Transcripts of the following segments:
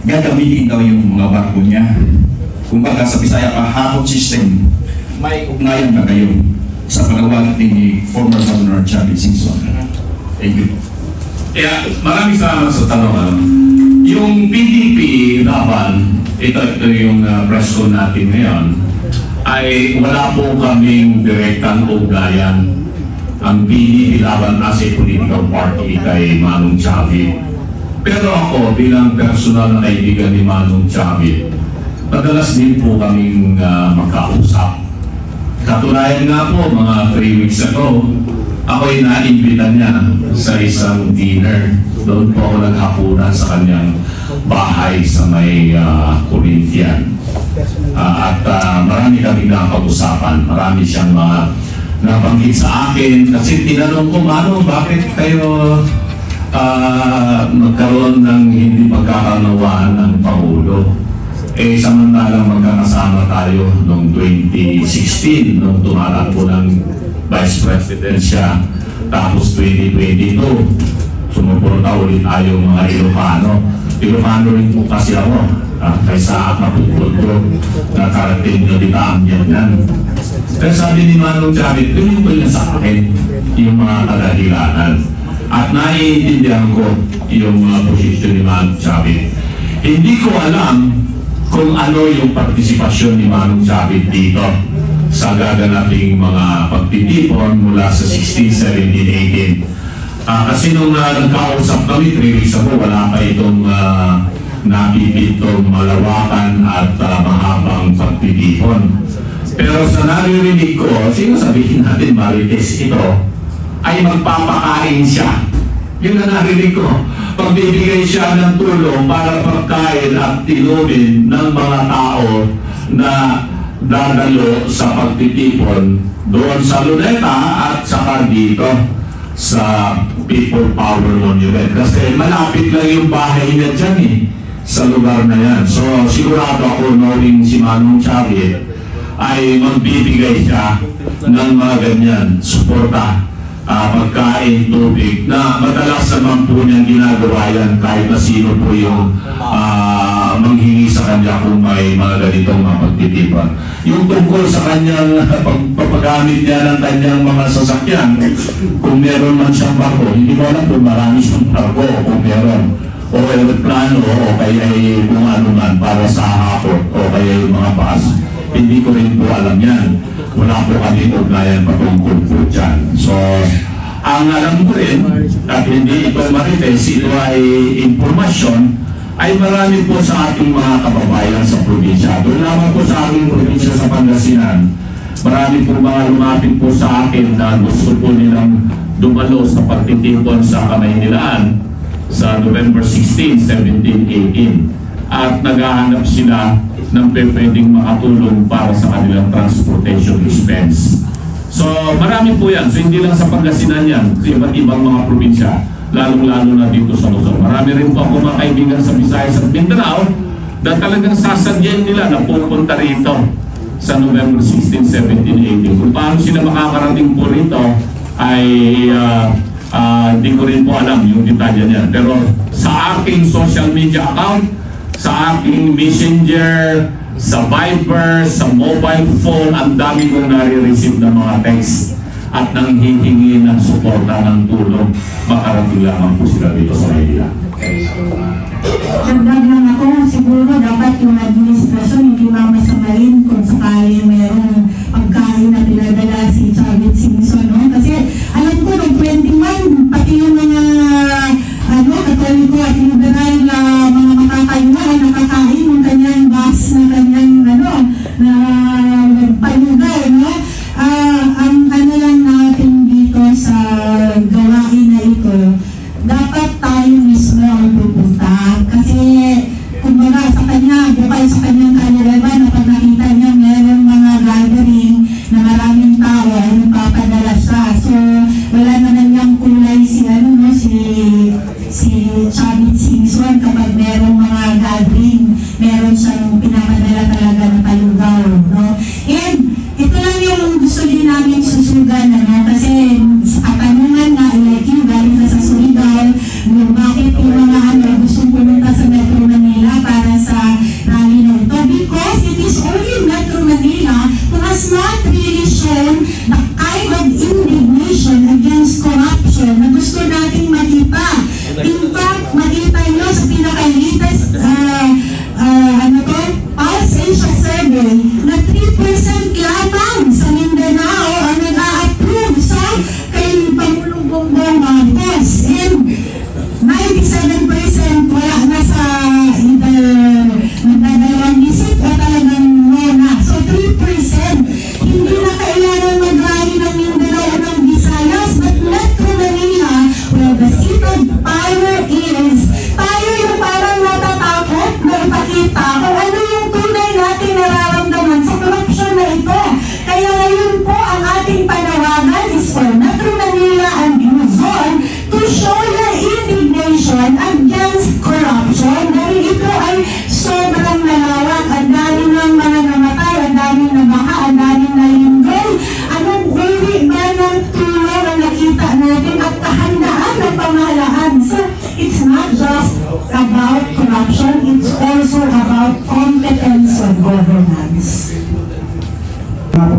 gagamitin daw yung mga barko niya. Kumbaga sa Bisaya pa, hapon system, may ugnayan na kayo sa pagawag ni former Governor Chavit Singson. Thank you. Kaya maraming salamat sa tanong. Yung PDP laban, ito yung press con natin ngayon, ay wala po kaming direktang ugnayan. Ang PDP laban as a political party kay Manong Chavit. Pero ako bilang personal na kaibigan ni Manong Chavit, madalas din po kaming magkausap. Katunayan nga po, mga 3 weeks ago, ako'y na-imbitan niya sa isang dinner. Doon po ako naghapunan sa kanyang bahay sa may Corinthian. At marami kaming nakapag-usapan. Marami siyang mga nabanggit sa akin. Kasi tinanong ko, Mano, bakit kayo magkaroon ng hindi pagkakaunawaan ng Pangulo? Samantalang magkakasama tayo noong 2016, nung tumatakbo ng Vice President siya. Tapos 2022, sumuporta ulit tayo mga Ilocano. Ilocano rin po kasi ako. Kaysa kaputod ko, nakarating nyo dita ang yan. Pero sabi ni Manong Chavit, tuloy na sa akin yung mga kadahilanan. At naiintindihan ko yung mga posisyon ni Manong Chavit. Hindi ko alam kung ano yung partisipasyon ni Manong Chavit dito sa gaganaping mga pagtitipon mula sa 16, 17, 18. Kasi nung nagkausap kami, 3 weeks ago, wala pa itong napipitong malawakan at mahabang pagtitipon. Pero sa naririnig ko, sino sabihin natin Marites ito, ay magpapakain siya. Yun na narinig ko. Pagbibigay siya ng tulong para pagkain at tinubin ng mga tao na dadalo sa pagtitipon doon sa Luneta at saka dito sa People Power Monument. Kasi malapit lang yung bahay niya dyan sa lugar na yan. So sigurado ako knowing si Manong Chavit ay magbibigay siya ng mga ganyan, suporta. Pagkain, tubig, na madalas naman po niyang ginagawa yan kahit na sino po yung manghingi sa kanya kung may mga ganitong mga pagtitipan. Yung tungkol sa kanyang pagpapagamit niya ng kanyang mga sasakyan, kung meron man siyang barko, hindi mo alam kung marami siyang barko o kung meron, o aeroplano o kaya kung ano man para sa hapon o kaya yung mga bus. Hindi ko rin po alam yan. Wala po kami ugnayan patungkol po dyan. So, ang alam ko rin, at hindi ito Marites, ito ay impormasyon, ay marami po sa ating mga kababayan sa probinsya. Doon naman po sa ating probinsya sa Pangasinan, marami po mga lumapit po sa akin na gusto po nilang dumalo sa pagtitipon sa Kamaynilaan sa November 16, 17, 18. At naghahanap sila ng pwedeng makatulong para sa kanilang transportation expense. So marami po yan. So hindi lang sa Pangasinan yan, sa iba't ibang mga probinsya, lalong-lalo na dito sa Luzon. Marami rin po ako mga kaibigan sa Visayas at Mindanao na talagang sasadyan nila na pupunta rito sa November 16, 17, 18. Kung paano sila makakarating po rito ay hindi ko rin po alam yung detalye niya. Pero sa aking social media account, sa aking messenger, sa Viber, sa mobile phone, ang dami kong nare-receive ng mga text at nang hihingi ng suporta ng tulong, makarating lamang po sila dito sa Manila. Dagdag lang ako, siguro dapat yung administrasyon hindi mamasamain kung sakali mayroong pagkain na pinadala si Chavit Singson, no? Kasi alam ko noong 21, pati yung mga Katoliko at liberal na mga makakaiwa ay nakakain ng kanyang bus na kanyang na panugay, no? Ang lang natin dito sa gawain na ito, dapat tayo mismo ang pupunta kasi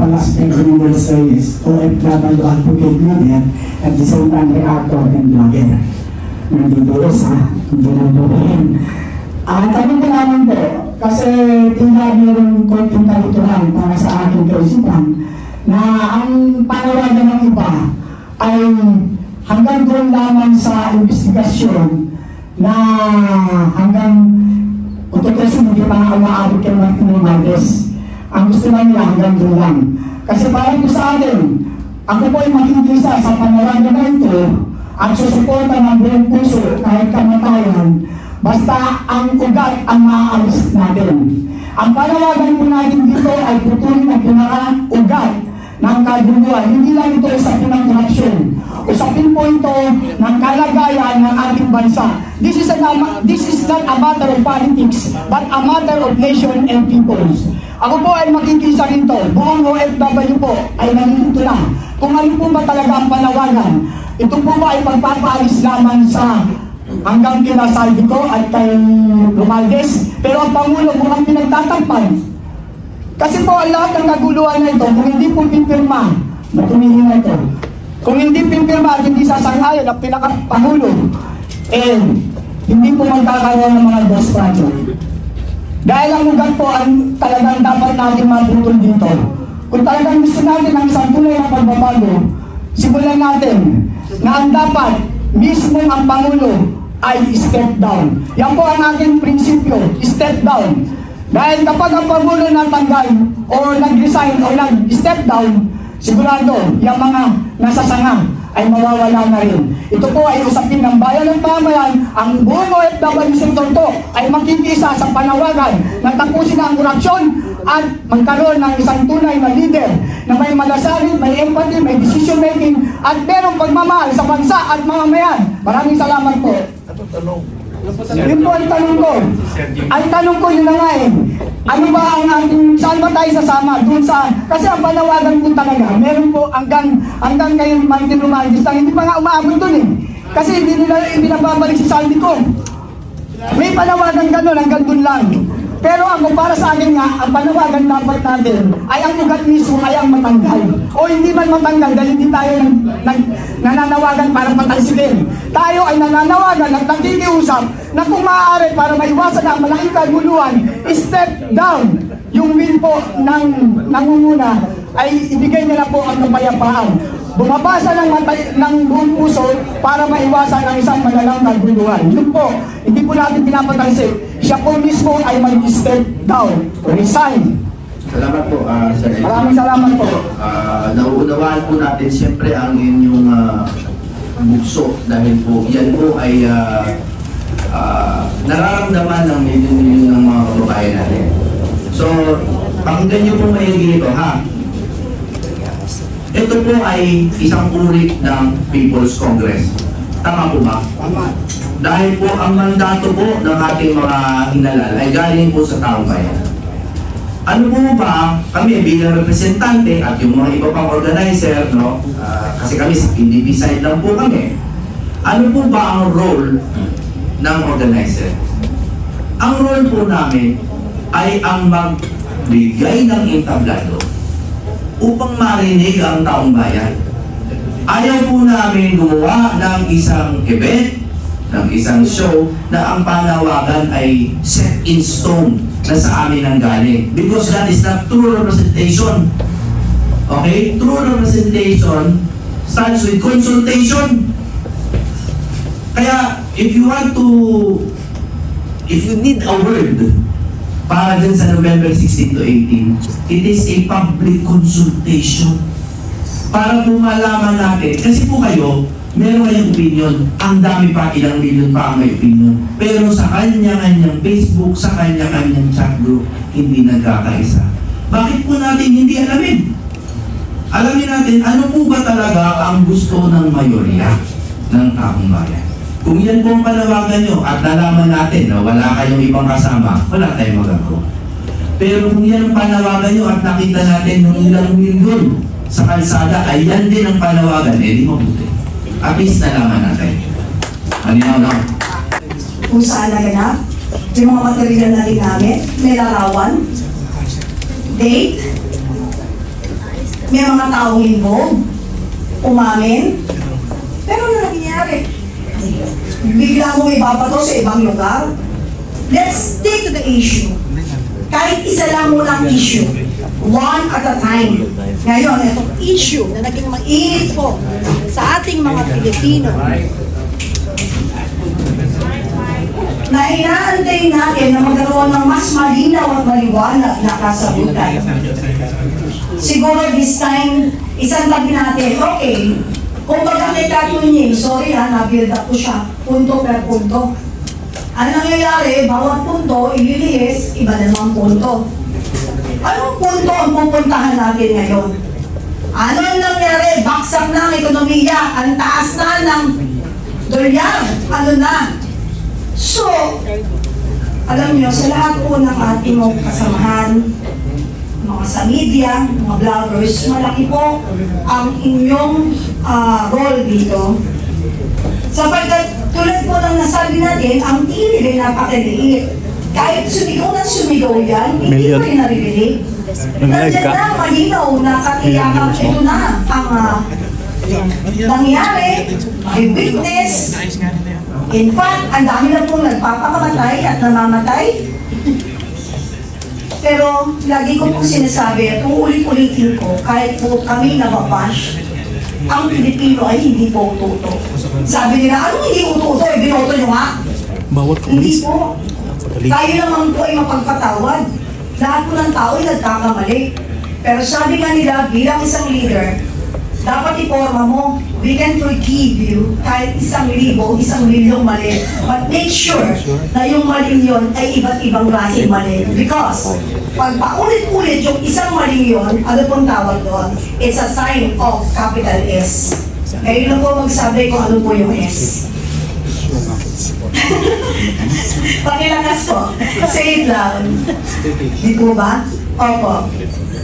pala si Benjamin Reyes, OFW advocate leader, at the same time reactor and blogger. Nandito sa Dinandorin. Tanong ko naman po, kasi tila mayroong konting kalituhan para sa aking kaisipan, na ang panawagan ng iba ay hanggang doon lamang sa investigasyon na hanggang utokesin hindi pa nga umaabot kay Martin Romualdez. Ang gusto lang nila hanggang doon lang. Kasi para po sa atin, ako po ay makikisa sa panawagan na ito at susuporta ng buong puso kahit kamatayan, basta ang ugat ang maaalis natin. Ang panawagan po natin dito ay putulin ang pinaka-ugat ng kaguluhan. Hindi lang ito usapin ng korupsyon. Usapin po ito ng kalagayan ng ating bansa. This is not a matter of politics, but a matter of nation and peoples. Ako po ay makikisa rito. Buong OFW po ay nandito na. Kung ano po ba talaga ang panawagan, ito po ba ay pagpapaalis lamang sa hanggang kina Saldico at kay Romualdez, pero ang Pangulo mukhang pinagtatampan. Kasi po ang lahat ng kaguluhan na ito, kung hindi po pipirma, matumihin na ito. Kung hindi pipirma at hindi sasang-ayon ang pinaka-Pangulo, hindi po magkakaroon ng mga ghost project. Dahil ang ugat po ang talagang dapat natin maputol dito. Kung talagang gusto natin ang isang tunay na pagbabago, simulan natin na ang dapat mismo ang Pangulo ay step down. Yan po ang aking prinsipyo, step down. Dahil kapag ang Pangulo natanggal o nag-resign o nag-step down, sigurado yung mga nasasanga ay mawawala na rin. Ito po ay usapin ng bayan ng pamayan. Ang buong OFW sector to ay makikisa sa panawagan na tapusin na ang korupsyon at magkaroon ng isang tunay na leader na may malasakit, may empathy, may decision making at merong pagmamahal sa bansa at mamamayan. Maraming salamat po. Yun po ang tanong ko. Ang tanong ko yun na nga ano ba ang ating, saan ba tayo sasama? Doon saan? Kasi ang panawagan po talaga, meron po hanggang kayo Martin Romualdez, hindi pa nga umaabot doon Kasi hindi nila binababalik si Saldico. May panawagan gano'n, hanggang doon lang. Pero ako para sa akin nga, ang panawagan dapat natin ay ang ugat mismo ay ang matanggal. O hindi man matanggal dahil hindi tayo nananawagan para patalsikin. Tayo ay nananawagan at nakikiusap na kung maaari para maiwasan ang malaking kaguluhan, step down. Yung will po ng nangunguna ay ibigay nila po ang kapayapaan. Bumabasa ng buong puso para maiwasan ang isang malalang kaguluhan. Yun po, hindi po natin pinapatalsik. Siya po mismo ay mag-step down, resign. Salamat po, Sir. Maraming salamat po. Nauunawaan po natin siyempre ang inyong bugso dahil po yan po ay nararamdaman ng milyon-milyon ng mga kababayan natin. So, pakinggan niyo po maigi ito, ha? Ito po ay isang uri ng People's Congress. Tama po ba? Tama. Dahil po ang mandato po ng ating mga hinalal ay galing po sa taong bayan. Ano po ba kami bilang representante at yung mga iba pang organizer, no? Kasi kami sa PDP side lang po kami. Ano po ba ang role ng organizer? Ang role po namin ay ang magbigay ng entablado upang marinig ang taong bayan. Ayaw po namin gumawa ng isang event, ng isang show na ang panawagan ay set in stone na sa amin ang galing. Because that is not true representation. Okay? True representation starts with consultation. Kaya, if you need a word para dun sa November 16 to 18, it is a public consultation. Para po malaman natin, kasi po kayo, meron kayong opinion, ang dami pa, ilang milyon pa ang may opinion. Pero sa kanya-kanyang Facebook, sa kanya-kanyang chat group, hindi nagkakaisa. Bakit po natin hindi alamin? Alamin natin, ano po ba talaga ang gusto ng mayorya ng taong bayan? Kung yan po ang panawagan nyo at nalaman natin na wala kayong ibang kasama, wala tayong magagawa. Pero kung yan ang panawagan nyo at nakita natin ng ilang milyon sa kalsada, ay yan din ang panawagan, di mabuti. At least nalaman natin. Malinaw lang. Kung saan naganap, yung mga material na ginamit, may larawan, date, May mga taong involved, umamin. Pero ano nangyayari? Bigla mo ibabato sa ibang lugar. Let's stick to the issue. Kahit isa lang muna ang issue. One at a time. Ngayon, itong issue na naging mainit po sa ating mga Pilipino na inaantay natin na magkaroon ng mas malinaw at maliwanag na kasagutan. Siguro this time, isang tabi natin, okay, kung baga may katunying, sorry ha, na-build up ko siya, punto per punto. Ano nangyayari, bawat punto, ililihis, iba namang punto. Anong punto ang pupuntahan natin ngayon? Ano ang nangyari, baksak na ang ekonomiya, ang taas na ng dolyar, ano na? So, alam niyo, sa lahat po ng ating mga kasamahan, mga sa media, mga vloggers, malaki po ang inyong role dito. Sapagkat tulad po ng nasabi natin, ang TV ay napakaliit. Kahit sumigaw na sumigaw yan, hindi ko rin naririnig. Nandiyan na, malinaw na katiyakan, ito na ang nangyari, may witness. In fact, ang dami na pong nagpapakamatay at namamatay. Pero lagi ko pong sinasabi at uulit-ulitin ko, kahit po kami nababash, ang Pilipino ay hindi po ututo. Sabi nila, anong hindi ututo? Binoto nyo nga? Hindi po. Tayo naman po ay mapagpatawad. Lahat po ng tao ay nagkakamali. Pero sabi nga nila, bilang isang leader, dapat iporma mo, we can forgive you kahit 1,000, 1,000,000 mali. But make sure na yung mali yun ay iba't ibang klaseng mali. Because pag paulit-ulit yung isang mali yun, ano pong tawag doon? It's a sign of capital S. Kayo na po magsabi kung ano po yung S. Pakilakas po. Say it loud. Di po ba? Opo.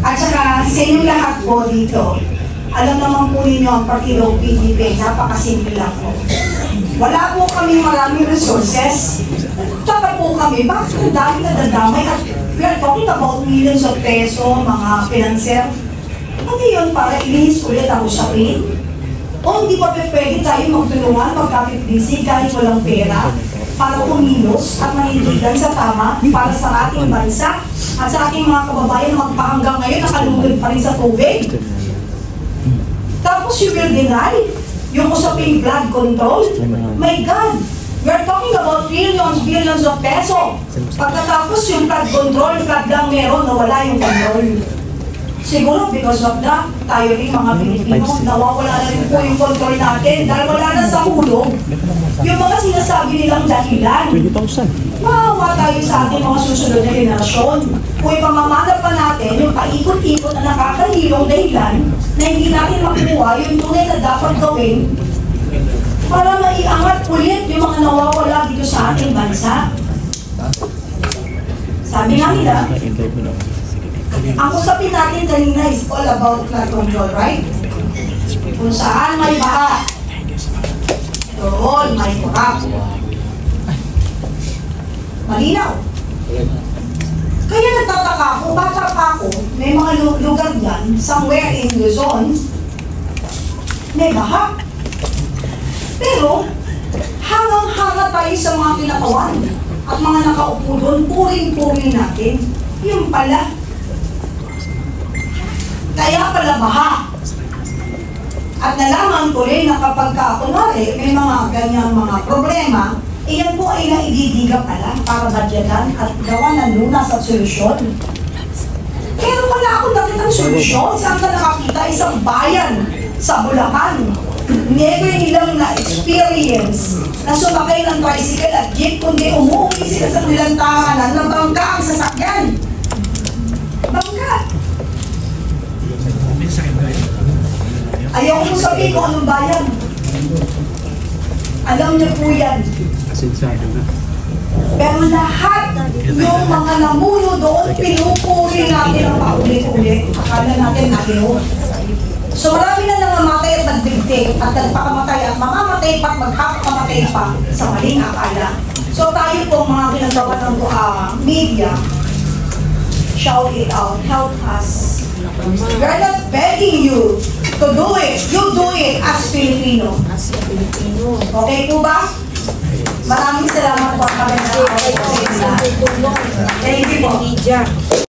At saka sa inyong lahat po dito, alam naman po ninyo ang Partido PDP, napakasimple lang po. Wala po kami maraming resources. Tsaka po kami, bakit ang dami na dadamay? At we are talking about millions of peso, mga financer. Ano yun para ilihis ulit ang usapin? O hindi pa pwede tayo magtulungan, magkapit-busy kahit walang pera para kumilos at manindigan sa tama para sa ating bansa at sa ating mga kababayan magpahanggang ngayon nakalugod pa rin sa tubig. Tapos you will deny yung usaping flood control. My God, we're talking about billions of peso. Pagkatapos yung flood control, flood lang meron, nawala yung control. Siguro because of that, tayo rin mga Pilipino, nawawala na rin po yung control natin dahil wala na sa hulog yung mga sinasabi nilang dahilan. Maawa tayo sa ating mga susunod na henerasyon. Kung ipamamana pa natin yung paikot-ikot na nakakahilong dahilan na hindi natin makuha yung tunay na dapat gawin para maiangat ulit yung mga nawawala dito sa ating bansa. Sabi nga nila, ang usapin natin kanina is all about flood control, right? Kung saan may baha, doon may corrupt. Malinaw. Kaya nagtataka ako, bata pa ako, may mga lugar dyan, somewhere in Luzon, may baha. Pero, hangang-hanga tayo sa mga kinakawan at mga nakaupo doon, puring-puring natin. Yung pala, kaya pala baha. At nalaman ko rin na kapag kunwari, may mga ganyang mga problema, iyan po ay naididiga pala para badyagan at gawa ng lunas at solusyon. Pero wala akong nakitang solusyon. Saan ka nakakita? Isang bayan sa Bulacan. Never nilang na-experience na sumakay ng tricycle at jeep, kundi umuwi sila sa nilang tahanan na bangka ang sasakyan. Bangka. Ayaw ko sabihin kung anong bayan. Alam niyo po yan. Pero lahat yung mga namuno doon, pinupuri natin ang paulit-ulit. Akala natin natin. So marami na nangamatay at nagbigtik at nagpakamatay at mamamatay pa at magpapakamatay pa sa maling akala. So tayo po mga ginagawa ng media, shout it out. Help us. We are not begging you to do it. You do it as Filipino. Okay po ba? Maraming salamat po. Thank you po.